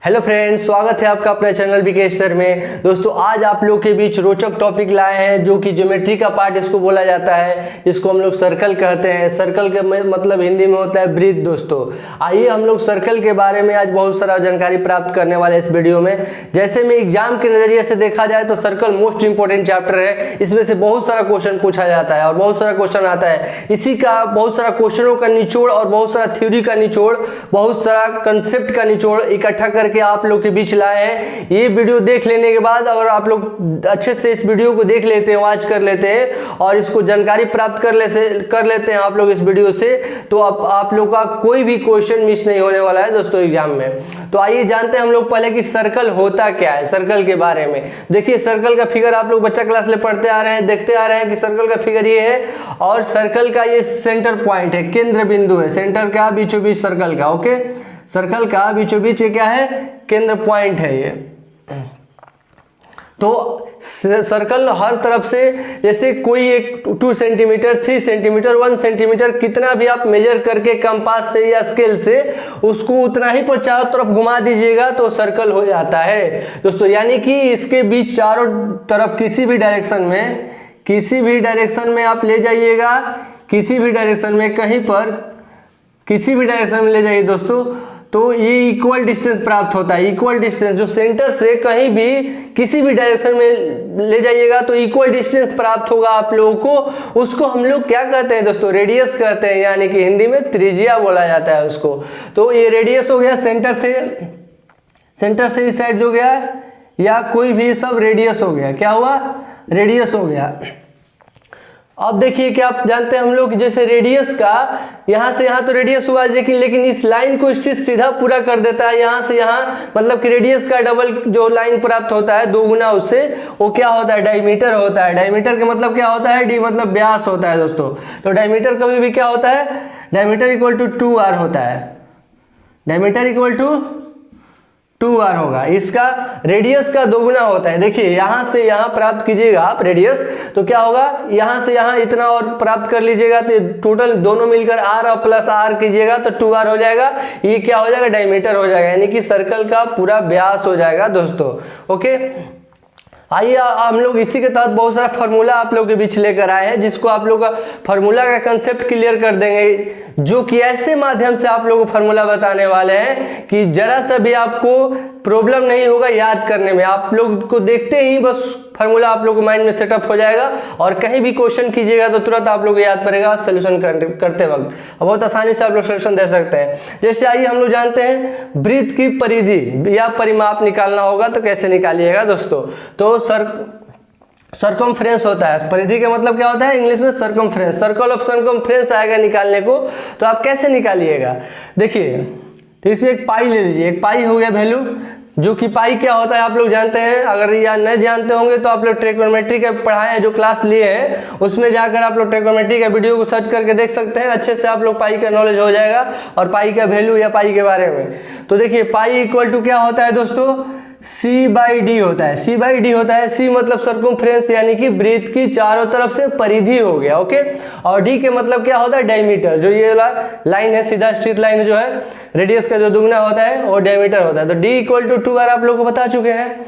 Hello friends, स्वागत है आपका अपने चैनल बीके सर में। दोस्तों आज आप लोग के बीच रोचक टॉपिक लाए हैं जो कि ज्योमेट्री का पार्ट इसको बोला जाता है, जिसको हम लोग सर्कल कहते हैं। सर्कल का मतलब हिंदी में होता है वृत्त। दोस्तों आइए हम लोग सर्कल के बारे में आज बहुत सारा जानकारी प्राप्त करने वाले हैं इस वीडियो में। जैसे में एग्जाम के नज़रिए से देखा जाए तो सर्कल मोस्ट इंपॉर्टेंट चैप्टर है। इसमें से बहुत सारा क्वेश्चन पूछा जाता है और बहुत सारा क्वेश्चन आता है। इसी का बहुत सारा क्वेश्चनों का निचोड़ और बहुत सारा थ्योरी का निचोड़, बहुत सारा कंसेप्ट का निचोड़ इकट्ठा करके आप लोग के बीच लाए हैं। ये वीडियो देख लेने के बाद अगर आप लोग अच्छे से इस वीडियो को देख लेते हैं, वॉच कर लेते हैं और इसको जानकारी प्राप्त कर लेते हैं आप लोग इस वीडियो से, तो आप लोग का कोई भी क्वेश्चन मिस नहीं होने वाला है दोस्तों एग्जाम में। तो आइए जानते हैं हम लोग पहले कि सर्कल होता क्या है। सर्कल के बारे में देखिए, सर्कल का फिगर आप लोग बच्चा क्लास में पढ़ते आ रहे हैं, देखते आ रहे हैं कि सर्कल का फिगर ये है और सर्कल का ये सेंटर पॉइंट है, केंद्र बिंदु है। सेंटर का बीचों बीच सर्कल का, ओके, सर्कल का बीचों बीच ये क्या है, केंद्र पॉइंट है ये। तो सर्कल हर तरफ से, जैसे कोई एक 2 सेंटीमीटर, 3 सेंटीमीटर, 1 सेंटीमीटर, कितना भी आप मेजर करके कंपास से या स्केल से उसको उतना ही पर चारों तरफ घुमा दीजिएगा तो सर्कल हो जाता है दोस्तों। यानी कि इसके बीच चारों तरफ किसी भी डायरेक्शन में आप ले जाइएगा, किसी भी डायरेक्शन में, कहीं पर किसी भी डायरेक्शन में ले जाइए दोस्तों, तो ये इक्वल डिस्टेंस प्राप्त होता है। इक्वल डिस्टेंस जो सेंटर से कहीं भी किसी भी डायरेक्शन में ले जाइएगा तो इक्वल डिस्टेंस प्राप्त होगा आप लोगों को। उसको हम लोग क्या कहते हैं दोस्तों, रेडियस कहते हैं, यानी कि हिंदी में त्रिज्या बोला जाता है उसको। तो ये रेडियस हो गया सेंटर से इस साइड जो गया, या कोई भी सब रेडियस हो गया। क्या हुआ, रेडियस हो गया। अब देखिए क्या आप जानते हैं हम लोग, जैसे रेडियस का यहाँ से यहाँ तो रेडियस हुआ, लेकिन इस लाइन को स्ट्रेच सीधा पूरा कर देता है यहाँ से यहाँ, मतलब कि रेडियस का डबल जो लाइन प्राप्त होता है, 2 गुना उससे, वो क्या होता है, डायमीटर होता है। डायमीटर का मतलब क्या होता है, डी मतलब व्यास होता है दोस्तों। तो डायमीटर कभी भी क्या होता है, डायमीटर इक्वल टू 2r होता है। डायमीटर इक्वल टू 2r होगा। इसका रेडियस का 2 गुना होता है। देखिए यहाँ से यहाँ प्राप्त कीजिएगा आप रेडियस, तो क्या होगा, यहाँ से यहाँ इतना और प्राप्त कर लीजिएगा तो टोटल दोनों मिलकर r और प्लस r कीजिएगा तो 2r हो जाएगा। ये क्या हो जाएगा, डायमीटर हो जाएगा, यानी कि सर्कल का पूरा व्यास हो जाएगा दोस्तों। ओके, आइए हम लोग इसी के तहत बहुत सारा फार्मूला आप लोग के बीच लेकर आए हैं, जिसको आप लोग का फार्मूला का कंसेप्ट क्लियर कर देंगे, जो कि ऐसे माध्यम से आप लोगों को फार्मूला बताने वाले हैं कि जरा सा भी आपको प्रॉब्लम नहीं होगा याद करने में। आप लोग को देखते ही बस फार्मूला आप लोग को माइंड में सेटअप हो जाएगा और कहीं भी क्वेश्चन कीजिएगा तो तुरंत आप लोग को याद पड़ेगा सोल्यूशन करते वक्त, बहुत आसानी से आप लोग सोल्यूशन दे सकते हैं। जैसे आइए हम लोग जानते हैं वृत्त की परिधि या परिमाप निकालना होगा तो कैसे निकालिएगा दोस्तों। तो सर्कमफ्रेंस होता है। परिधि का मतलब क्या होता है, इंग्लिश में सर्कमफ्रेंस। सर्कल ऑफ सर्कमफ्रेंस आएगा निकालने को, तो आप कैसे निकालिएगा। देखिए, तो इसे एक पाई ले लीजिए। एक पाई हो गया वैल्यू, जो कि पाई क्या होता है आप लोग जानते हैं। अगर या नहीं जानते होंगे तो आप लोग ट्रिग्नोमेट्री का पढ़ाए हैं, जो क्लास लिए हैं उसमें जाकर आप लोग ट्रिग्नोमेट्री का वीडियो को सर्च करके देख सकते हैं। अच्छे से आप लोग पाई का नॉलेज हो जाएगा और पाई का वैल्यू या पाई के बारे में। तो देखिए पाई इक्वल टू क्या होता है दोस्तों, C/D होता है। C/D होता है, C मतलब सर्कमफ्रेंस, यानी कि वृत्त की चारों तरफ से परिधि हो गया। ओके, और D के मतलब क्या होता है, डायमीटर। जो ये लाइन है, सीधा स्ट्रेट लाइन जो है, रेडियस का जो दुगना होता है वो डायमीटर होता है। तो D इक्वल टू 2r आप लोग को बता चुके हैं।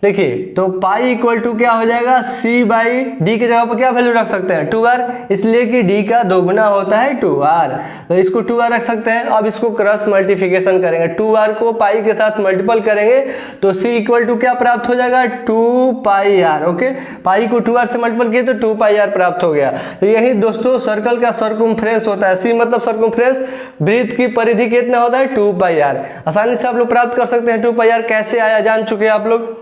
देखिए, तो पाई इक्वल टू क्या हो जाएगा, C/D की जगह पर क्या वैल्यू रख सकते हैं, 2r, इसलिए कि D का 2 गुना होता है 2r, तो इसको 2r रख सकते हैं। अब इसको क्रॉस मल्टीप्लिकेशन करेंगे, 2r को पाई के साथ मल्टीपल करेंगे तो C इक्वल टू क्या प्राप्त हो जाएगा, 2πr। ओके, पाई को 2r से मल्टीपल किए तो 2πr प्राप्त हो गया। तो यही दोस्तों सर्कल का सर्कमफ्रेंस होता है। C मतलब सर्कमफ्रेंस, वृत्त की परिधि कितना होता है, 2πr। आसानी से आप लोग प्राप्त कर सकते हैं। 2πr कैसे आया जान चुके हैं आप लोग।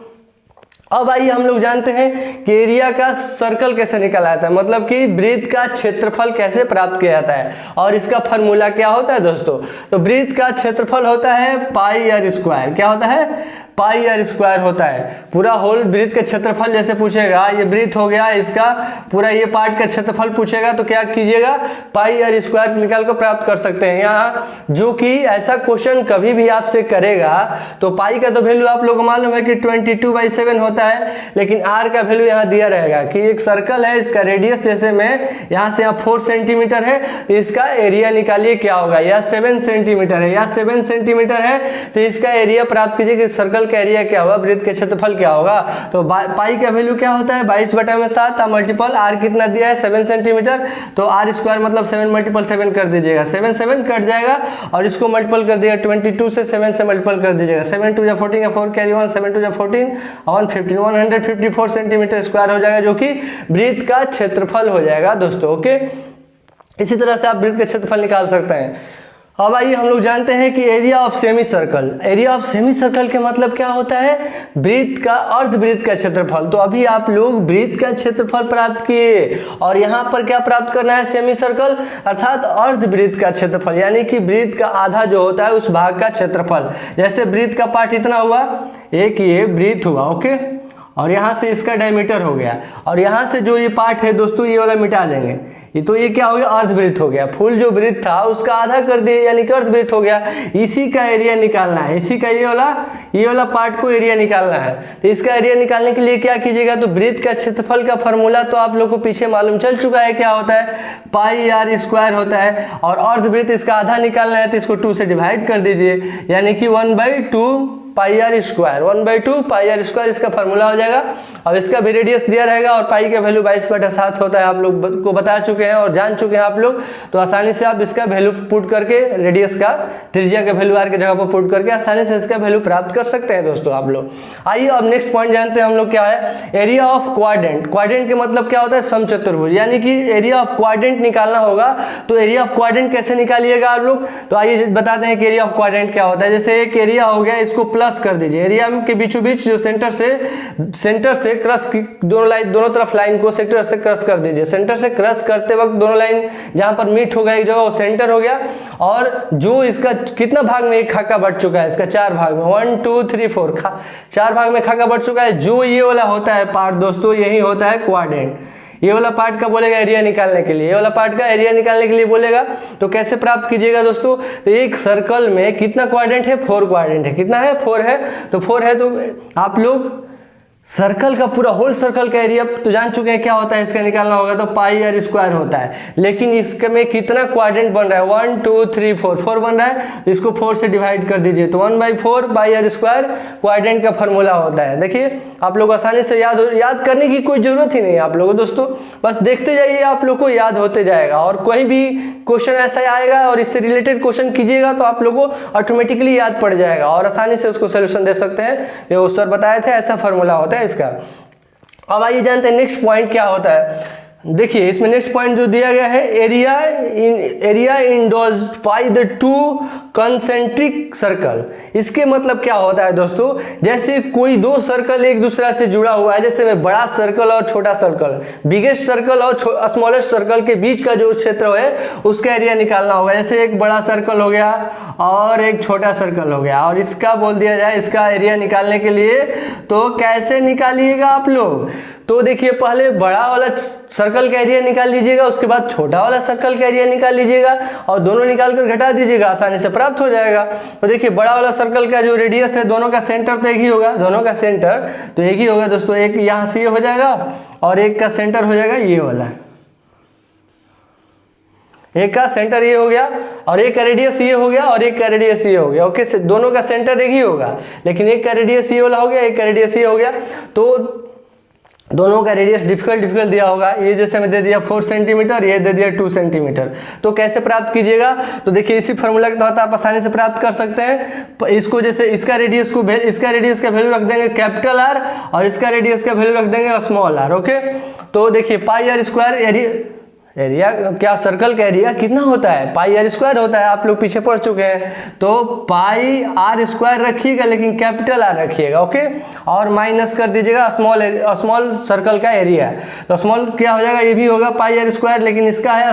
अब आइए हम लोग जानते हैं कि एरिया का सर्कल कैसे निकाला जाता है, मतलब कि वृत्त का क्षेत्रफल कैसे प्राप्त किया जाता है और इसका फार्मूला क्या होता है दोस्तों। तो वृत्त का क्षेत्रफल होता है पाई r स्क्वायर। क्या होता है, पाई आर स्क्वायर होता है। पूरा होल वृत्त का क्षेत्रफल जैसे पूछेगा, ये वृत्त हो गया, इसका पूरा ये पार्ट का क्षेत्रफल पूछेगा तो क्या कीजिएगा, पाई आर स्क्वायर निकाल कर प्राप्त कर सकते हैं। यहाँ जो कि ऐसा क्वेश्चन कभी भी आपसे करेगा तो पाई का तो वैल्यू आप लोग को मालूम है कि 22/7 होता है, लेकिन आर का वैल्यू यहाँ दिया रहेगा कि एक सर्कल है, इसका रेडियस जैसे में यहाँ से यहाँ 4 सेंटीमीटर है, इसका एरिया निकालिए क्या होगा, या 7 सेंटीमीटर है, या 7 सेंटीमीटर है तो इसका एरिया प्राप्त कीजिए कि सर्कल का एरिया क्या होगा, वृत्त के क्षेत्रफल क्या होगा। तो पाई का वैल्यू क्या होता है 22/7 मल्टीपल आर कितना दिया है 7 सेंटीमीटर, तो आर स्क्वायर मतलब 7 × 7 कर दीजिएगा, 7 कट जाएगा और इसको मल्टीपल कर दिएगा 22 से 7 से मल्टीपल कर दीजिएगा, 7 2 14 4 कैरी 1 7 2 14 154 सेंटीमीटर स्क्वायर हो जाएगा, जो कि वृत्त का क्षेत्रफल हो जाएगा दोस्तों। ओके, इसी तरह से आप वृत्त का क्षेत्रफल निकाल सकते हैं। अब आइए हम लोग जानते हैं कि area of semi circle, area of semi circle के मतलब क्या होता है, वृत्त का अर्धवृत्त का क्षेत्रफल। तो अभी आप लोग वृत्त का क्षेत्रफल प्राप्त किए और यहाँ पर क्या प्राप्त करना है, सेमी सर्कल अर्थात अर्धवृत्त का क्षेत्रफल, यानी कि वृत्त का आधा जो होता है उस भाग का क्षेत्रफल। जैसे वृत्त का पार्ट इतना हुआ, एक ये वृत्त हुआ, ओके, और यहाँ से इसका डायमीटर हो गया, और यहाँ से जो ये पार्ट है दोस्तों ये वाला मिटा देंगे, ये तो ये क्या हो गया, अर्धवृत्त हो गया। फुल जो वृत्त था उसका आधा कर दिए यानी कि अर्धवृत्त हो गया। इसी का एरिया निकालना है, इसी का ये वाला पार्ट को एरिया निकालना है। तो इसका एरिया निकालने के लिए क्या कीजिएगा, तो वृत्त का क्षेत्रफल का फॉर्मूला तो आप लोग को पीछे मालूम चल चुका है, क्या होता है, पाई आर स्क्वायर होता है, और अर्धवृत्त इसका आधा निकालना है तो इसको 2 से डिवाइड कर दीजिए, यानी कि 1/2 pi r square, 1/2 pi r square इसका फॉर्मूला हो जाएगा। अब इसका भी रेडियस दिया रहेगा और पाई का वैल्यू 22/7 होता है, आप लोग को बता चुके हैं और जान चुके हैं आप लोग, तो आसानी से आप इसका वैल्यू पुट करके, रेडियस का त्रिज्या का वैल्यू आर के जगह पर पुट करके आसानी से इसका वैल्यू प्राप्त कर सकते हैं दोस्तों आप लोग। आइए अब नेक्स्ट पॉइंट जानते हैं हम लोग क्या है, एरिया ऑफ क्वाड्रेंट। क्वाड्रेंट के मतलब क्या होता है, समचतुर्भुज, यानी कि एरिया ऑफ क्वाड्रेंट निकालना होगा। तो एरिया ऑफ क्वाड्रेंट कैसे निकालिएगा आप लोग, तो आइए बताते हैं कि एरिया ऑफ क्वाड्रेंट क्या होता है। जैसे एक एरिया हो गया, इसको प्लस कर दीजिए, एरिया के बीचों बीच जो सेंटर से क्रस की दोनों तरफ लाइन को सेंटर से क्रस कर दीजिए। सेंटर से क्रस करते वक्त दोनों लाइन जहां पर मीट होगा एक जगह वो सेंटर हो गया, और जो इसका कितना भाग में एक खाका बढ़ चुका है, इसका 4 भाग में 1 2 3 4 4 भाग में खाका बढ़ चुका है। जो ये वाला होता है पार्ट दोस्तों, यही होता है क्वाड्रेंट। ये वाला पार्ट का बोलेगा एरिया निकालने के लिए, ये वाला पार्ट का एरिया निकालने के लिए बोलेगा। तो कैसे प्राप्त कीजिएगा दोस्तों, तो एक सर्कल में कितना क्वाड्रेंट है, 4 क्वाड्रेंट है, कितना है 4 है, तो 4 है तो आप लोग सर्कल का पूरा होल सर्कल का एरिया तो जान चुके हैं क्या होता है, इसका निकालना होगा तो पाई आर स्क्वायर होता है। लेकिन इसमें कितना क्वाड्रेंट बन रहा है, 1 2 3 4 बन रहा है, इसको 4 से डिवाइड कर दीजिए तो 1/4 पाई आर स्क्वायर क्वाड्रेंट का फॉर्मूला होता है। देखिए आप लोग आसानी से याद करने की कोई जरूरत ही नहीं है आप लोगों दोस्तों, बस देखते जाइए, आप लोग को याद होते जाएगा। और कोई भी क्वेश्चन ऐसा आएगा और इससे रिलेटेड क्वेश्चन कीजिएगा तो आप लोगों को ऑटोमेटिकली याद पड़ जाएगा और आसानी से उसको सोल्यूशन दे सकते हैं। ये सर बताए थे, ऐसा फॉर्मूला होता है इसका। अब आइए जानते हैं नेक्स्ट पॉइंट क्या होता है। देखिए इसमें नेक्स्ट पॉइंट जो दिया गया है, area enclosed by the 2 concentric circle. इसके मतलब क्या होता है दोस्तों, जैसे कोई 2 सर्कल एक दूसरा से जुड़ा हुआ है, जैसे में बड़ा सर्कल और छोटा सर्कल, बिगेस्ट सर्कल और स्मॉलेस्ट सर्कल के बीच का जो क्षेत्र है उसका एरिया निकालना होगा। जैसे एक बड़ा सर्कल हो गया और एक छोटा सर्कल हो गया, और इसका बोल दिया जाए इसका एरिया निकालने के लिए, तो कैसे निकालिएगा आप लोग, तो देखिए पहले बड़ा वाला सर्कल का एरिया निकाल लीजिएगा, उसके बाद छोटा वाला सर्कल का एरिया निकाल लीजिएगा और दोनों निकाल कर घटा दीजिएगा, आसानी से प्राप्त हो जाएगा। तो देखिए बड़ा वाला सर्कल का जो रेडियस है, दोनों का सेंटर तो एक ही होगा, दोनों का सेंटर तो एक ही होगा दोस्तों, एक यहाँ से ये हो जाएगा और एक का सेंटर हो जाएगा ये वाला, एक का सेंटर ये हो गया और एक का रेडियस ये हो गया और एक का रेडियस ये हो गया। ओके, दोनों का सेंटर एक ही होगा, लेकिन एक का रेडियस ये वाला हो गया, एक का रेडियस ये हो गया, तो दोनों का रेडियस डिफिकल्ट दिया होगा। ये जैसे मैं दे दिया 4 सेंटीमीटर, ये दे दिया 2 सेंटीमीटर। तो कैसे प्राप्त कीजिएगा, तो देखिए इसी फार्मूला के तहत आप आसानी से प्राप्त कर सकते हैं। इसको जैसे इसका रेडियस का वैल्यू रख देंगे कैपिटल आर और इसका रेडियस का वैल्यू रख देंगे स्मॉल आर। ओके, तो देखिए पाई आर स्क्वायर एरिया क्या, सर्कल का एरिया कितना होता है, पाई आर स्क्वायर होता है, आप लोग पीछे पढ़ चुके हैं। तो पाई आर स्क्वायर रखिएगा लेकिन कैपिटल आर रखिएगा। ओके, और माइनस कर दीजिएगा स्मॉल सर्कल का एरिया, तो स्मॉल क्या हो जाएगा, ये भी होगा पाई आर स्क्वायर लेकिन इसका है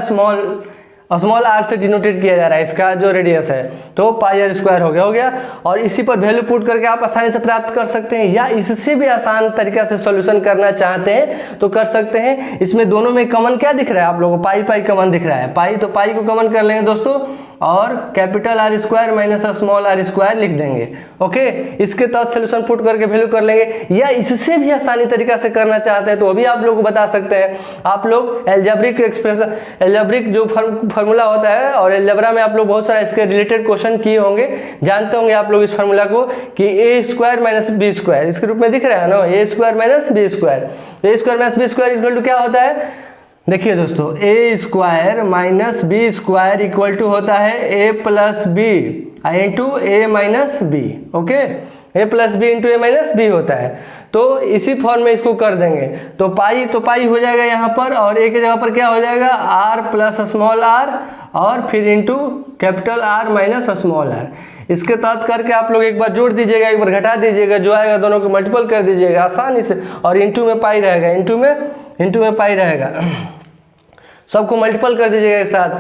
स्मॉल आर से डिनोटेड किया जा रहा है इसका जो रेडियस है, तो पाई आर स्क्वायर हो गया। और इसी पर वैल्यू पुट करके आप आसानी से प्राप्त कर सकते हैं, या इससे भी आसान तरीका से सॉल्यूशन करना चाहते हैं तो कर सकते हैं। इसमें दोनों में कॉमन क्या दिख रहा है आप लोगों को? पाई पाई कॉमन दिख रहा है, पाई तो पाई को कॉमन कर लेंगे दोस्तों और capital R square minus small R square लिख देंगे। ओके, इसके तहत सोल्यूशन पुट करके वैल्यू कर लेंगे, या इससे भी आसानी तरीका से करना चाहते हैं तो अभी आप लोग को बता सकते हैं। आप लोग एल्जेब्रिक एक्सप्रेशन, एल्जेब्रिक जो फार्मूला होता है, और एल्जेब्रा में आप लोग बहुत सारा इसके रिलेटेड क्वेश्चन किए होंगे, जानते होंगे आप लोग इस फार्मूला को कि a square minus b square इसके रूप में दिख रहा है ना, a square minus b square. A square minus b square equal to क्या होता है? देखिए दोस्तों, a square minus b square equal to होता है a plus b into a minus b. Okay, a plus b into a minus b होता है, तो इसी फॉर्म में इसको कर देंगे तो पाई हो जाएगा यहाँ पर, और ए की जगह पर क्या हो जाएगा? आर प्लस स्मॉल आर और फिर into capital R minus small R. इसके तहत करके आप लोग एक बार जोड़ दीजिएगा, एक बार घटा दीजिएगा, जो आएगा दोनों को मल्टीपल कर दीजिएगा आसानी से, और इंटू में पाई रहेगा, इंटू में पाई रहेगा, सबको मल्टीपल कर दीजिएगा एक साथ,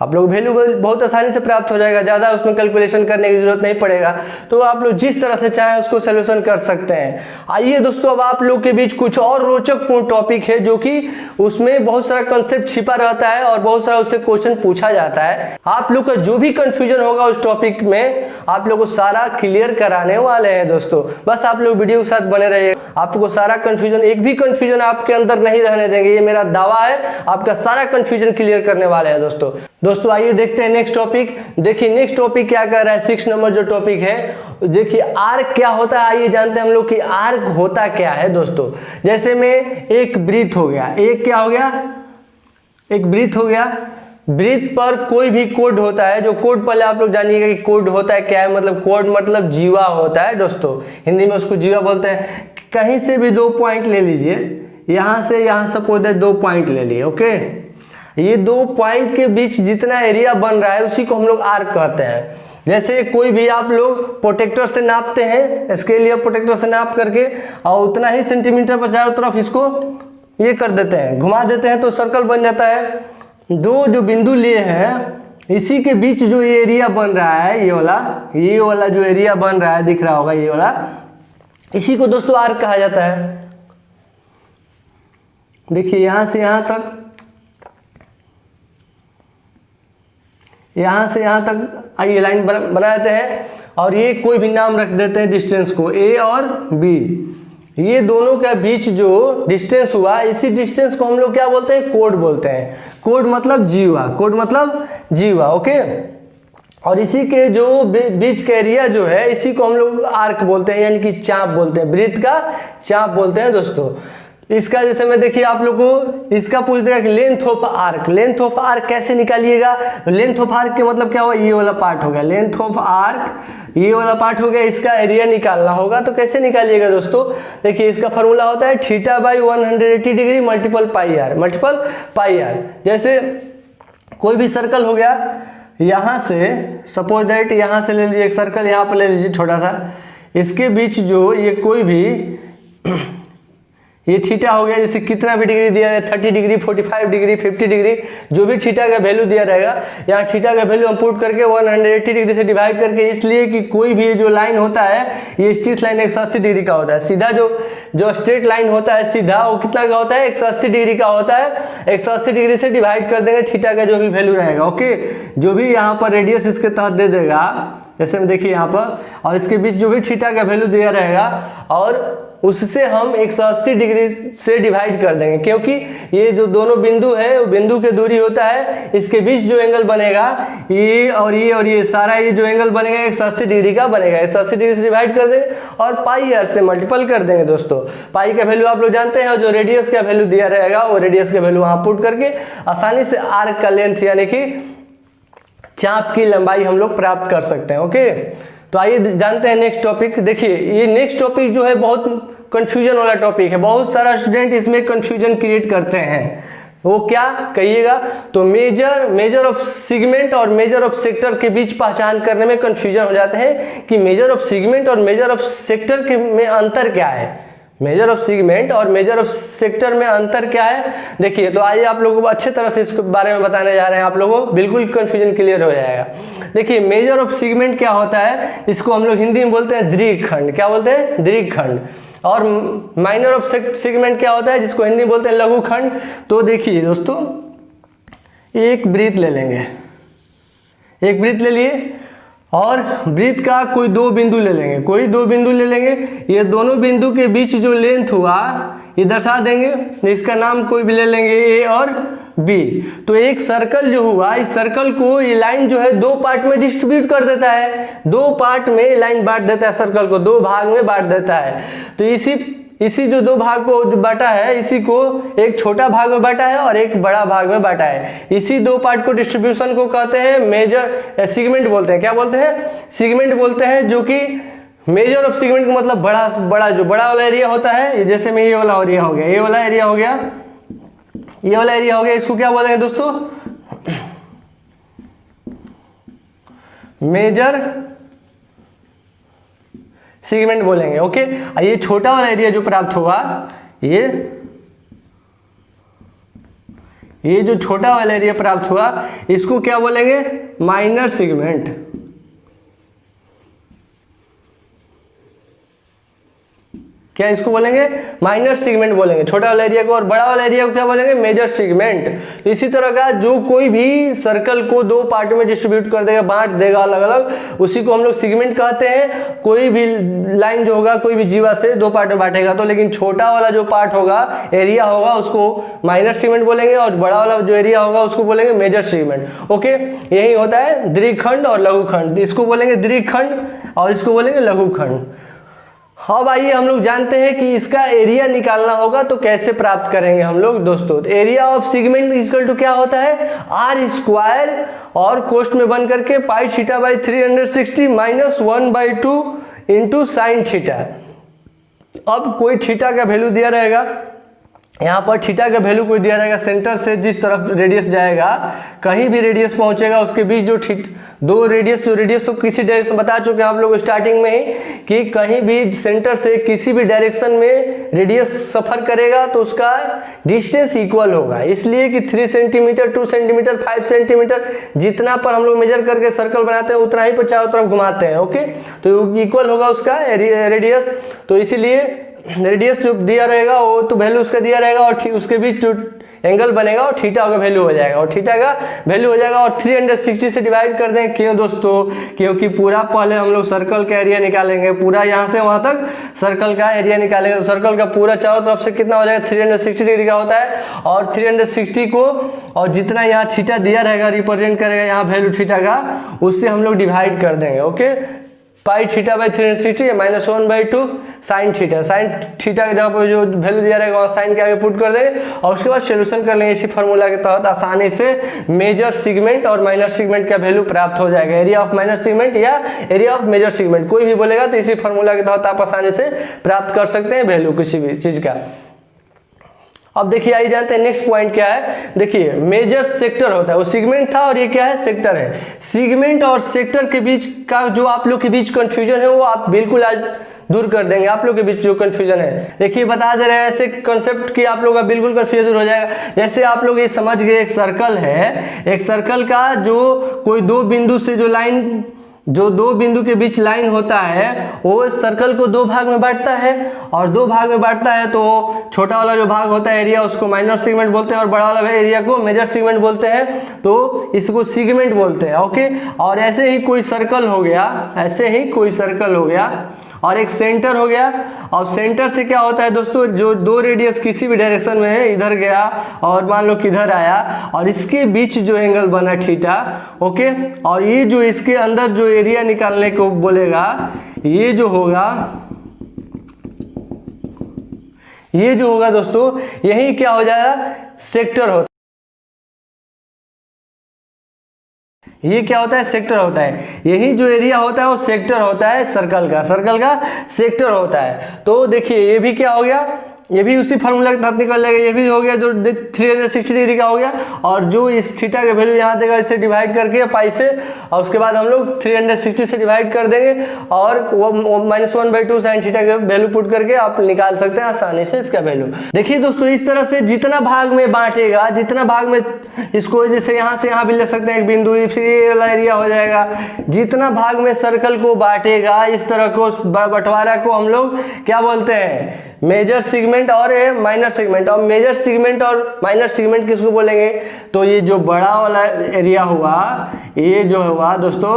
आप लोग वैल्यू बहुत आसानी से प्राप्त हो जाएगा, ज़्यादा उसमें कैलकुलेशन करने की जरूरत नहीं पड़ेगा। तो आप लोग जिस तरह से चाहें उसको सोल्यूशन कर सकते हैं। आइए दोस्तों, अब आप लोग के बीच कुछ और रोचकपूर्ण टॉपिक है जो कि उसमें बहुत सारा कंसेप्ट छिपा रहता है और बहुत सारा उससे क्वेश्चन पूछा जाता है। आप लोग का जो भी कंफ्यूजन होगा उस टॉपिक में आप लोग को सारा क्लियर कराने वाले हैं दोस्तों, बस आप लोग वीडियो के साथ बने रहिए। आपको सारा कंफ्यूजन, एक भी कंफ्यूजन आपके अंदर नहीं रहने देंगे, ये मेरा दावा है। आपका सारा कंफ्यूजन क्लियर करने वाले हैं दोस्तों आइए देखते हैं नेक्स्ट टॉपिक। देखिए नेक्स्ट टॉपिक क्या कर रहा है, 6 नंबर जो टॉपिक है, देखिए आर्क क्या होता है। आइए जानते हैं हम लोग कि आर्क होता क्या है दोस्तों। जैसे में एक वृत्त हो गया, एक क्या हो गया, एक वृत्त हो गया, वृत्त पर कोई भी कोड होता है, जो कोड पहले आप लोग जानिएगा कि कोड होता है क्या है। मतलब कोड मतलब जीवा होता है दोस्तों, हिंदी में उसको जीवा बोलते हैं। कहीं से भी 2 पॉइंट ले लीजिए, यहाँ से यहाँ सपोज 2 पॉइंट ले लिए। ओके, ये 2 पॉइंट के बीच जितना एरिया बन रहा है उसी को हम लोग आर्क कहते हैं। जैसे कोई भी आप लोग प्रोटेक्टर से नापते हैं, स्केल या प्रोटेक्टर से नाप करके और उतना ही सेंटीमीटर पर चारों तरफ इसको ये कर देते हैं, घुमा देते हैं तो सर्कल बन जाता है। दो जो बिंदु लिए हैं इसी के बीच जो ये एरिया बन रहा है, ये वाला जो एरिया बन रहा है दिख रहा होगा, ये वाला, इसी को दोस्तों आर्क कहा जाता है। देखिए यहाँ से यहाँ तक, यहाँ से यहाँ तक आइए लाइन बना देते हैं और ये कोई भी नाम रख देते हैं डिस्टेंस को, ए और बी। ये दोनों के बीच जो डिस्टेंस हुआ, इसी डिस्टेंस को हम लोग क्या बोलते हैं, कोड बोलते हैं। कोड मतलब जीवा, कोड मतलब जीवा। ओके, और इसी के जो बीच का एरिया जो है इसी को हम लोग आर्क बोलते हैं, यानी कि चाप बोलते हैं, वृत्त का चाप बोलते हैं दोस्तों। इसका जैसे मैं देखिए आप लोग को इसका पूछ देगा कि length of arc, length of arc कैसे निकालिएगा। लेंथ ऑफ आर्क के मतलब क्या हुआ, ये वाला पार्ट हो गया लेंथ ऑफ आर्क, ये वाला पार्ट हो गया, इसका एरिया निकालना होगा। तो कैसे निकालिएगा दोस्तों, देखिए इसका फॉर्मूला होता है θ/180 डिग्री मल्टीपल पाई आर। जैसे कोई भी सर्कल हो गया, यहाँ से सपोज दैट यहाँ से ले लीजिए एक सर्कल, यहाँ पर ले लीजिए छोटा सा, इसके बीच जो ये कोई भी ये थीटा हो गया, जैसे कितना भी डिग्री दिया है, 30 डिग्री, 45 डिग्री, 50 डिग्री, जो भी थीटा का वैल्यू दिया रहेगा, यहाँ थीटा का वैल्यू हम पुट करके 180 डिग्री से डिवाइड करके, इसलिए कि कोई भी जो लाइन होता है ये स्ट्रेट लाइन 180 डिग्री का होता है। सीधा जो स्ट्रेट लाइन होता है सीधा, वो कितना का होता है, 180 डिग्री का होता है। 180 डिग्री से डिवाइड कर देंगे थीटा का जो भी वैल्यू रहेगा। ओके, जो भी यहाँ पर रेडियस इसके तहत दे देगा, जैसे में देखिए यहाँ पर, और इसके बीच जो भी थीटा का वैल्यू दिया रहेगा और उससे हम 180 डिग्री से डिवाइड कर देंगे, क्योंकि ये जो दोनों बिंदु है वो बिंदु के दूरी होता है, इसके बीच जो एंगल बनेगा ये और ये सारा ये जो एंगल बनेगा 180 डिग्री का बनेगा। 180 डिग्री से डिवाइड कर देंगे और पाई आर से मल्टीपल कर देंगे दोस्तों। पाई का वैल्यू आप लोग जानते हैं, और जो रेडियस का वैल्यू दिया रहेगा वो रेडियस का वैल्यू वहाँ पुट करके आसानी से आर्क का लेंथ यानी कि चाप की लंबाई हम लोग प्राप्त कर सकते हैं। ओके, तो आइए जानते हैं नेक्स्ट टॉपिक। देखिए ये नेक्स्ट टॉपिक जो है बहुत कंफ्यूजन वाला टॉपिक है, बहुत सारा स्टूडेंट इसमें कंफ्यूजन क्रिएट करते हैं। वो क्या कहिएगा, तो मेजर ऑफ सेगमेंट और मेजर ऑफ सेक्टर के बीच पहचान करने में कंफ्यूजन हो जाते हैं कि मेजर ऑफ सेगमेंट और मेजर ऑफ सेक्टर के में अंतर क्या है। मेजर ऑफ सेगमेंट और मेजर ऑफ सेक्टर में अंतर क्या है देखिए। तो आइए आप लोगों को अच्छे तरह से इसके बारे में बताने जा रहे हैं, आप लोगों को बिल्कुल कन्फ्यूजन क्लियर हो जाएगा। देखिए मेजर ऑफ सेगमेंट क्या होता है, इसको हम लोग हिंदी में बोलते हैं दीर्घखंड। क्या बोलते हैं? दीर्घखंड। और माइनर ऑफ सेगमेंट क्या होता है, जिसको हिंदी में बोलते हैं लघुखंड। तो देखिए दोस्तों, एक वृत्त ले लेंगे, एक वृत्त ले लिए और वृत्त का कोई दो बिंदु ले लेंगे, कोई दो बिंदु ले लेंगे। ये दोनों बिंदु के बीच जो लेंथ हुआ ये दर्शा देंगे, इसका नाम कोई भी ले लेंगे ए और बी। तो एक सर्कल जो हुआ, इस सर्कल को ये लाइन जो है दो पार्ट में डिस्ट्रीब्यूट कर देता है, दो पार्ट में लाइन बांट देता है, सर्कल को दो भाग में बांट देता है। तो इसी जो दो भाग को जो बांटा है, इसी को एक छोटा भाग में बांटा है और एक बड़ा भाग में बांटा है। इसी दो पार्ट को डिस्ट्रीब्यूशन को कहते हैं मेजर सेगमेंट बोलते हैं। क्या बोलते हैं? सेगमेंट बोलते हैं। जो कि मेजर ऑफ सेगमेंट का मतलब बड़ा जो बड़ा वाला एरिया होता है, जैसे में ये वाला एरिया हो गया, ये वाला एरिया हो गया, ये वाला एरिया हो गया, इसको क्या बोलेंगे दोस्तों? मेजर सेगमेंट बोलेंगे। ओके, ये छोटा वाला एरिया जो प्राप्त हुआ, ये जो छोटा वाला एरिया प्राप्त हुआ, इसको क्या बोलेंगे? Minor segment. क्या इसको बोलेंगे? माइनर सेगमेंट बोलेंगे छोटा वाला एरिया को। और बड़ा वाला एरिया को क्या बोलेंगे? Major segment. इसी तरह का जो कोई भी सर्कल को दो पार्ट में डिस्ट्रीब्यूट कर देगा, बांट देगा अलग अलग, उसी को हम लोग सेगमेंट कहते हैं। कोई भी लाइन जो होगा, कोई भी जीवा से दो पार्ट में बांटेगा तो, लेकिन छोटा वाला जो पार्ट होगा, एरिया होगा, उसको माइनर सेगमेंट बोलेंगे और बड़ा वाला जो एरिया होगा उसको बोलेंगे मेजर सेगमेंट। ओके, यही होता है दीर्घखंड और लघुखंड। इसको बोलेंगे दीर्घखंड और इसको बोलेंगे लघुखंड। अब आइए हम लोग जानते हैं कि इसका एरिया निकालना होगा तो कैसे प्राप्त करेंगे हम लोग दोस्तों। तो area of segment equal to क्या होता है? आर स्क्वायर और कोष्ठ में बन करके pi theta by 360 minus 1/2 into sine theta. अब कोई थीटा का वैल्यू दिया रहेगा, यहाँ पर थीटा का वैल्यू कोई दिया रहेगा, सेंटर से जिस तरफ रेडियस जाएगा, कहीं भी रेडियस पहुंचेगा, उसके बीच जो दो रेडियस तो किसी डायरेक्शन बता चुके हैं आप लोग स्टार्टिंग में ही कि कहीं भी सेंटर से किसी भी डायरेक्शन में रेडियस सफर करेगा तो उसका डिस्टेंस इक्वल होगा। इसलिए कि 3 सेंटीमीटर, 2 सेंटीमीटर, 5 सेंटीमीटर जितना पर हम लोग मेजर करके सर्कल बनाते हैं उतना ही पर चारों तरफ घुमाते हैं। ओके, तो इक्वल होगा उसका रेडियस। तो इसीलिए रेडियस जो दिया रहेगा वो तो वैल्यू उसका दिया रहेगा और उसके बीच जो एंगल बनेगा और थीटा का वैल्यू हो जाएगा, और थीटा का वैल्यू हो जाएगा। और 360 से डिवाइड कर दें। क्यों दोस्तों? क्योंकि पूरा पहले हम लोग सर्कल का एरिया निकालेंगे, पूरा यहाँ से वहाँ तक सर्कल का एरिया निकालेंगे। तो सर्कल का पूरा चारों तरफ से कितना हो जाएगा? 360 डिग्री का होता है। और 360 को और जितना यहाँ थीटा दिया रहेगा, रिप्रेजेंट करेगा यहाँ वैल्यू थीटा का, उससे हम लोग डिवाइड कर देंगे। Okay, pi theta by 360 minus 1/2 sine theta. Sine theta की जगह पर जो वैल्यू दिया रहेगा वहाँ साइन के आगे पुट कर देंगे और उसके बाद सोल्यूशन कर लेंगे। इसी फार्मूला के तहत आसानी से मेजर सेगमेंट और माइनर सेगमेंट का वैल्यू प्राप्त हो जाएगा। एरिया ऑफ माइनर सेगमेंट या एरिया ऑफ मेजर सेगमेंट कोई भी बोलेगा तो इसी फार्मूला के तहत आप आसानी से प्राप्त कर सकते हैं वैल्यू किसी भी चीज़ का। अब देखिए आइए जानते हैं नेक्स्ट पॉइंट क्या है। देखिए मेजर सेक्टर होता है, वो सेगमेंट था और ये क्या है? सेक्टर है। सेगमेंट और सेक्टर के बीच का जो आप लोग के बीच कंफ्यूजन है वो आप बिल्कुल आज दूर कर देंगे। आप लोग के बीच जो कंफ्यूजन है, देखिए बता दे रहे हैं ऐसे कंसेप्ट कि आप लोग का बिल्कुल कंफ्यूजन दूर हो जाएगा। जैसे आप लोग ये समझ गए, एक सर्कल है, एक सर्कल का जो कोई दो बिंदु से जो लाइन, जो दो बिंदु के बीच लाइन होता है वो इस सर्कल को दो भाग में बांटता है। और दो भाग में बांटता है तो छोटा वाला जो भाग होता है एरिया, उसको माइनर सेगमेंट बोलते हैं और बड़ा वाला एरिया को मेजर सेगमेंट बोलते हैं। तो इसको सेगमेंट बोलते हैं। ओके, और ऐसे ही कोई सर्कल हो गया, ऐसे ही कोई सर्कल हो गया और एक सेंटर हो गया। और सेंटर से क्या होता है दोस्तों, जो दो रेडियस किसी भी डायरेक्शन में है, इधर गया और मान लो किधर आया, और इसके बीच जो एंगल बना थीटा। ओके, और ये जो इसके अंदर जो एरिया निकालने को बोलेगा, ये जो होगा, ये जो होगा दोस्तों, यही क्या हो जाएगा? सेक्टर होता है। ये क्या होता है? सेक्टर होता है। यही जो एरिया होता है वो सेक्टर होता है सर्कल का, सर्कल का सेक्टर होता है। तो देखिए ये भी क्या हो गया? ये भी उसी फार्मूला के तहत निकल जाएगा। ये भी हो गया जो 360 डिग्री का हो गया, और जो इस थीटा के वैल्यू यहाँ देगा इसे डिवाइड करके पाई से, और उसके बाद हम लोग 360 से डिवाइड कर देंगे और वो -1/2 साइन थीटा के वैल्यू पुट करके आप निकाल सकते हैं आसानी से इसका वैल्यू। देखिए दोस्तों, इस तरह से जितना भाग में बांटेगा, जितना भाग में इसको जैसे यहाँ से यहाँ भी ले सकते हैं एक बिंदु, फिर ये वाला एरिया हो जाएगा। जितना भाग में सर्कल को बांटेगा इस तरह को बंटवारा को हम लोग क्या बोलते हैं, मेजर सेगमेंट और माइनर सेगमेंट। और मेजर सेगमेंट और माइनर सेगमेंट किसको बोलेंगे, तो ये जो बड़ा वाला एरिया हुआ, ये जो हुआ दोस्तों,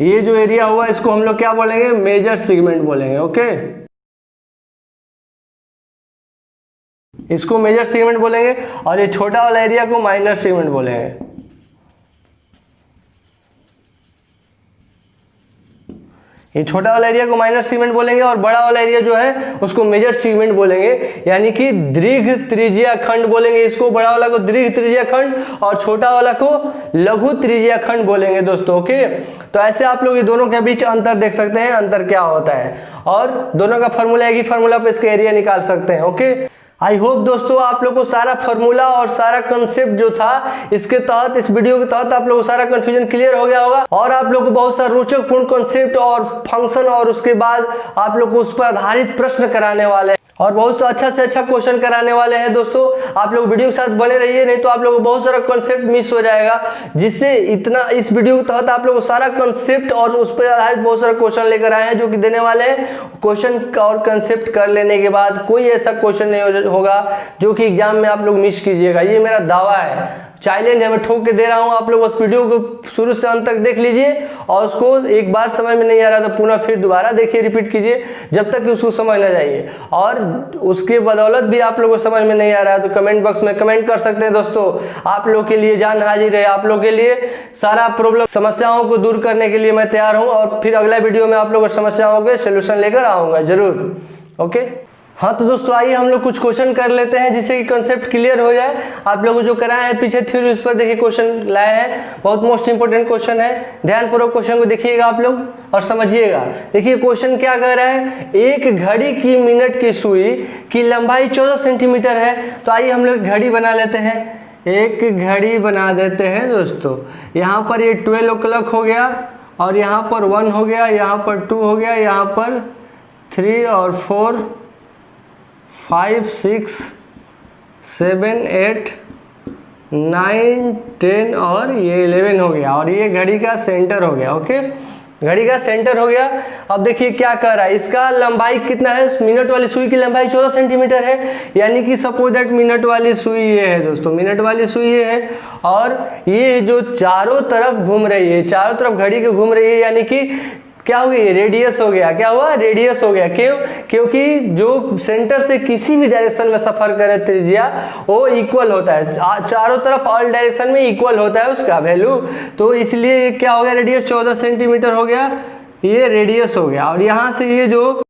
ये जो एरिया हुआ इसको हम लोग क्या बोलेंगे, मेजर सेगमेंट बोलेंगे। ओके, इसको मेजर सेगमेंट बोलेंगे, और ये छोटा वाला एरिया को माइनर सेगमेंट बोलेंगे। ये छोटा वाला एरिया को माइनर सेगमेंट बोलेंगे और बड़ा वाला एरिया जो है उसको मेजर सेगमेंट बोलेंगे, यानी कि दीर्घ त्रिज्या खंड बोलेंगे इसको। बड़ा वाला को दीर्घ त्रिज्या खंड और छोटा वाला को लघु त्रिज्या खंड बोलेंगे दोस्तों। ओके, तो ऐसे आप लोग ये दोनों के बीच अंतर देख सकते हैं, अंतर क्या होता है, और दोनों का फार्मूला एक ही फार्मूला पे इसका एरिया निकाल सकते हैं। ओके, आई होप दोस्तों आप लोग को सारा फार्मूला और सारा कंसेप्ट जो था इसके तहत, इस वीडियो के तहत आप लोग को सारा कंफ्यूजन क्लियर हो गया होगा, और आप लोग को बहुत सारा रोचक पूर्ण कंसेप्ट और फंक्शन, और उसके बाद आप लोग को उस पर आधारित प्रश्न कराने वाले हैं, और बहुत सा अच्छा से अच्छा क्वेश्चन कराने वाले हैं दोस्तों। आप लोग वीडियो के साथ बने रहिए, नहीं तो आप लोग को बहुत सारा कंसेप्ट मिस हो जाएगा, जिससे इतना इस वीडियो के तहत आप लोग को सारा कंसेप्ट और उस पर आधारित बहुत सारा क्वेश्चन लेकर आए हैं जो कि देने वाले हैं। क्वेश्चन और कंसेप्ट कर लेने के बाद कोई ऐसा क्वेश्चन नहीं होगा जो कि एग्जाम में आप लोग मिस कीजिएगा, ये मेरा दावा है, चैलेंज है, मैं ठोक के दे रहा हूं। आप लोग उस वीडियो को शुरू से अंत तक देख लीजिए, और उसको एक बार समझ में नहीं आ रहा तो पुनः फिर दोबारा देखिए, रिपीट कीजिए जब तक कि उसको समझ ना जाइए। और उसके बदौलत भी आप लोगों को समझ में नहीं आ रहा है तो कमेंट बॉक्स में कमेंट कर सकते हैं दोस्तों। आप लोग के लिए जान हाजिर है, आप लोग के लिए सारा प्रॉब्लम समस्याओं को दूर करने के लिए मैं तैयार हूँ, और फिर अगला वीडियो में आप लोगों को समस्याओं के सोल्यूशन लेकर आऊँगा जरूर। ओके, हाँ तो दोस्तों आइए हम लोग कुछ क्वेश्चन कर लेते हैं जिससे कि कंसेप्ट क्लियर हो जाए। आप लोगों को जो कराए हैं पीछे थ्योरी, उस पर देखिए क्वेश्चन लाए हैं, बहुत मोस्ट इंपोर्टेंट क्वेश्चन है, ध्यानपूर्वक क्वेश्चन को देखिएगा आप लोग और समझिएगा। देखिए क्वेश्चन क्या कह रहा है, एक घड़ी की मिनट की सुई की लंबाई 14 सेंटीमीटर है। तो आइए हम लोग घड़ी बना लेते हैं, एक घड़ी बना देते हैं दोस्तों। यहाँ पर ये 12 o'clock हो गया, और यहाँ पर 1 हो गया, यहाँ पर 2 हो गया, यहाँ पर 3 और 4 5 6 7 8 9 10 और ये 11 हो गया, और ये घड़ी का सेंटर हो गया। ओके, घड़ी का सेंटर हो गया। अब देखिए क्या कर रहा है, इसका लंबाई कितना है, मिनट वाली सुई की लंबाई 14 सेंटीमीटर है, यानी कि सपोज दैट मिनट वाली सुई ये है दोस्तों, मिनट वाली सुई ये है, और ये जो चारों तरफ घूम रही है, चारों तरफ घड़ी के घूम रही है, यानी कि क्या हो गया, रेडियस हो गया। क्या हुआ, रेडियस हो गया। क्यों, क्योंकि जो सेंटर से किसी भी डायरेक्शन में सफर करे त्रिज्या वो इक्वल होता है, चारों तरफ ऑल डायरेक्शन में इक्वल होता है उसका वैल्यू, तो इसलिए क्या हो गया, रेडियस 14 सेंटीमीटर हो गया, ये रेडियस हो गया। और यहाँ से ये जो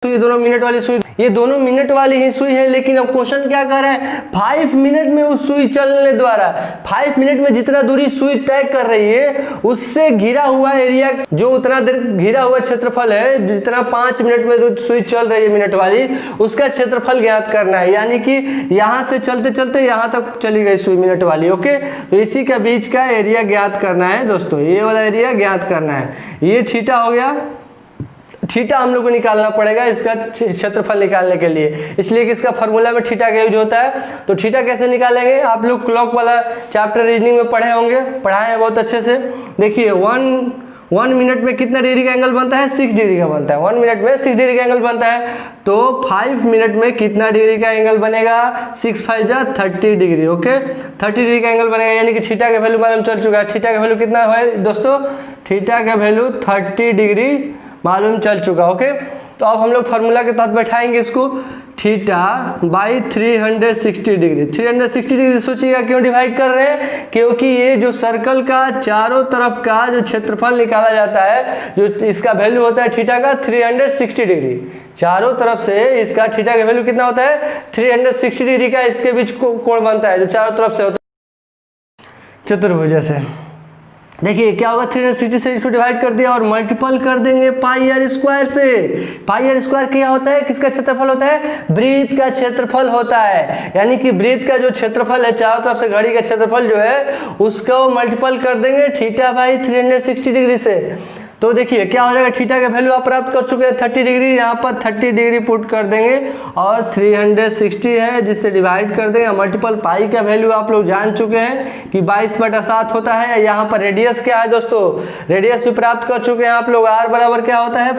तो ये दोनों मिनट वाली सुई, ये दोनों मिनट वाली ही सुई है, लेकिन अब क्वेश्चन क्या कर रहा है, 5 मिनट में उस सुई चलने द्वारा 5 मिनट में जितना दूरी सुई तय कर रही है उससे घिरा हुआ एरिया, जो उतना देर घिरा हुआ क्षेत्रफल है, जितना 5 मिनट में जो सुई चल रही है मिनट वाली, उसका क्षेत्रफल ज्ञात करना है। यानी कि यहाँ से चलते चलते यहाँ तक चली गई सुई मिनट वाली। ओके, तो इसी के बीच का एरिया ज्ञात करना है दोस्तों, ये वाला एरिया ज्ञात करना है। ये थीटा हो गया, थीटा हम लोग को निकालना पड़ेगा इसका क्षेत्रफल निकालने के लिए, इसलिए कि इसका फार्मूला में थीटा का यूज होता है। तो थीटा कैसे निकालेंगे, आप लोग क्लॉक वाला चैप्टर रीजनिंग में पढ़े होंगे, पढ़ाए हैं बहुत अच्छे से। देखिए 1 मिनट में कितना डिग्री का एंगल बनता है, 6 डिग्री का बनता है। 1 मिनट में 6 डिग्री का एंगल बनता है, तो 5 मिनट में कितना डिग्री का एंगल बनेगा, 6 5 जा 30 डिग्री। ओके, 30 डिग्री का एंगल बनेगा, यानी कि थीटा का वैल्यू मालूम चल चुका है। थीटा का वैल्यू कितना है दोस्तों, थीटा का वैल्यू 30 डिग्री मालूम चल चुका। ओके, तो अब हम लोग फार्मूला के तहत बैठाएंगे इसको, थीटा बाई 360 डिग्री। 360 डिग्री सोचिएगा क्यों डिवाइड कर रहे हैं, क्योंकि ये जो सर्कल का चारों तरफ का जो क्षेत्रफल निकाला जाता है, जो इसका वैल्यू होता है थीटा का 360 डिग्री, चारों तरफ से इसका थीटा का वैल्यू कितना होता है, 360 डिग्री का इसके बीच कोण बनता है, जो चारों तरफ से होता है चतुर्भुज से। देखिए क्या होगा, 360 से इसको डिवाइड कर दिया और मल्टीपल कर देंगे पाई आर स्क्वायर से। पाई आर स्क्वायर क्या होता है, किसका क्षेत्रफल होता है, वृत्त का क्षेत्रफल होता है। यानी कि वृत्त का जो क्षेत्रफल है, चारों तरफ से घड़ी का क्षेत्रफल जो है उसको मल्टीपल कर देंगे थीटा बाई 360 डिग्री से। तो देखिए क्या हो जाएगा, थीटा का वैल्यू आप प्राप्त कर चुके हैं 30 डिग्री, यहाँ पर 30 डिग्री पुट कर देंगे और 360 है जिससे डिवाइड कर देंगे। मल्टीपल पाई का वैल्यू आप लोग जान चुके हैं कि 22/7 होता है। यहाँ पर रेडियस क्या है दोस्तों, रेडियस भी प्राप्त कर चुके हैं आप लोग। आर बराबर क्या होता है,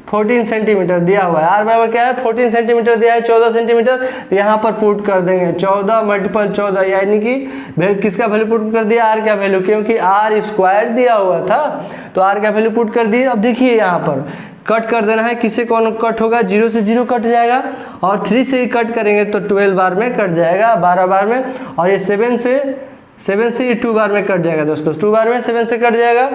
14 सेंटीमीटर दिया हुआ है। आर बराबर क्या है, 14 सेंटीमीटर दिया है, 14 सेंटीमीटर। तो यहाँ पर पुट कर देंगे 14 मल्टीपल 14, यानी कि किसका वैल्यू पुट कर दिया, आर का वैल्यू, क्योंकि आर स्क्वायर दिया हुआ था तो आर का वैल्यू पुट कर दिए। अब देखिए यहाँ पर कट कर देना है, किससे कौन कट होगा, 0 से 0 कट जाएगा और 3 से ही कट करेंगे तो 12 बार में कट जाएगा, 12 बार में। और ये 7 से 2 बार में कट जाएगा दोस्तों, 2 बार में 7 से कट जाएगा।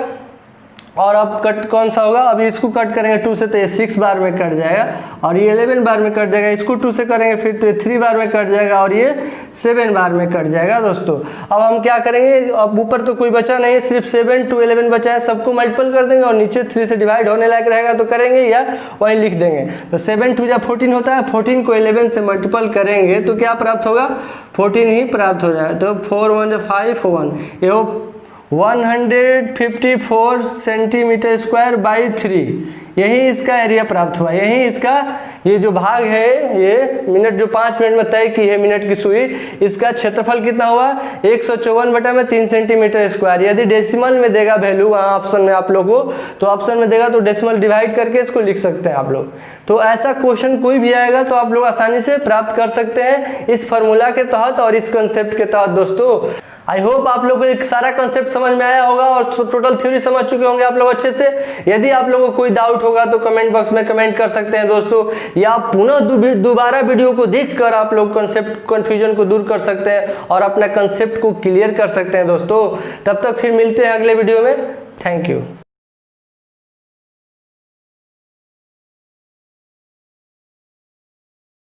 और अब कट कौन सा होगा, अभी इसको कट करेंगे 2 से तो ये 6 बार में कट जाएगा और ये 11 बार में कट जाएगा। इसको 2 से करेंगे फिर तो ये 3 बार में कट जाएगा और ये 7 बार में कट जाएगा दोस्तों। अब हम क्या करेंगे, अब ऊपर तो कोई बचा नहीं, सिर्फ 7 to 11 बचा है, सबको मल्टीपल कर देंगे और नीचे 3 से डिवाइड होने लायक रहेगा तो करेंगे या वहीं लिख देंगे। तो 7 2 जा 14 होता है, 14 को 11 से मल्टीपल करेंगे तो क्या प्राप्त होगा, 14 ही प्राप्त हो जाएगा। तो 4 1 5 1, ये 154 सेंटीमीटर स्क्वायर बाई 3, यही इसका एरिया प्राप्त हुआ। यही इसका ये जो भाग है, ये मिनट जो 5 मिनट में तय की है मिनट की सुई, इसका क्षेत्रफल कितना हुआ, 154/3 सेंटीमीटर स्क्वायर। यदि डेसिमल में देगा वैल्यू वहाँ ऑप्शन में आप लोगों को, तो ऑप्शन में देगा तो डेसिमल डिवाइड करके इसको लिख सकते हैं आप लोग। तो ऐसा क्वेश्चन कोई भी आएगा तो आप लोग आसानी से प्राप्त कर सकते हैं इस फॉर्मूला के तहत और इस कंसेप्ट के तहत दोस्तों। आई होप आप लोगों को एक सारा कंसेप्ट समझ में आया होगा और टोटल थ्योरी समझ चुके होंगे आप लोग अच्छे से। यदि आप लोगों को कोई डाउट होगा तो कमेंट बॉक्स में कमेंट कर सकते हैं दोस्तों, या पुनः दोबारा वीडियो को देखकर आप लोग कंसेप्ट कन्फ्यूजन को दूर कर सकते हैं और अपना कंसेप्ट को क्लियर कर सकते हैं दोस्तों। तब तक फिर मिलते हैं अगले वीडियो में। Thank you.